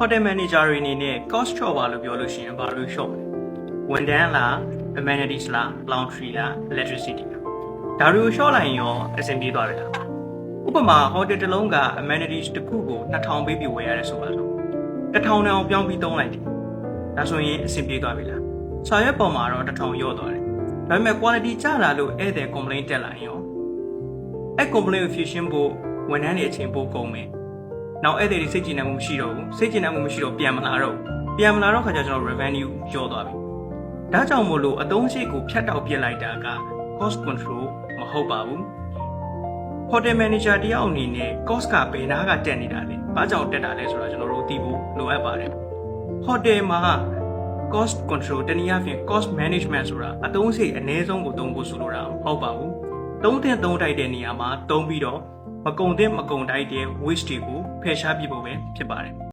hotel manager တွေအနေနဲ့ cost ချော့ပါလို့ပြောလို့ရှိရင်ဘာလို့ချော့မလဲဝန်ထမ်းလား amenities လား laundry လား electricity လားဒါတွေကိုချော့လိုက်ရင်ရောအဆင်ပြေသွားပြီလားဥပမာ hotel တစ်လုံးက amenities တစ်ခုကို2000ပေးပြီးဝယ်ရတယ်ဆိုပါစို့1000တောင်ပြောင်းပြီးသုံးလိုက်တယ်ဒါဆိုရင်အဆင်ပြေသွားပြီလားစာရွက်ပေါ်မှာတော့1000ရော့သွားတယ်ဒါပေမဲ့ quality ကျလာလို့ဧည့်သည် complaint တက်လာရင်ရောအဲ့ complaint ကိုဖြေရှင်းဖို့ဝန်ထမ်းတွေအချိန်ပိုကုန်မယ်နောက်ဧည့်သည်တွေစိတ်ကြည်နံမှုမရှိတော့ဘူးစိတ်ကြည်နံမှုမရှိတော့ပြန်မလာတော့ခါကျကျွန်တော် revenue ကျော်သွားပြီဒါကြောင့်မို့လို့အသုံးစရိတ်ကိုဖြတ်တောက်ပြစ်လိုက်တာက cost control မဟုတ်ပါဘူး hotel manager တယောက်အနေနဲ့ cost ကဘယ်နာကတက်နေတာလဲဘာကြောင့်တက်တာလဲဆိုတော့ကျွန်တော်တို့သိဖို့လိုအပ်ပါတယ် hotel မှာ cost control တနည်းအားဖြင့် cost management ဆိုတာအသုံးစရိတ်အနည်းဆုံးကိုသုံးဖို့ဆိုလိုတာမဟုတ်ပါဘူးသုံးတိုက်တဲ့နေရာမှာသုံးပြီးတော့မကုံတဲ့မကုံတိုက်တဲ့ waste တွေကိုဖယ်ရှားပြဖို့ပဲဖြစ်ပါတယ်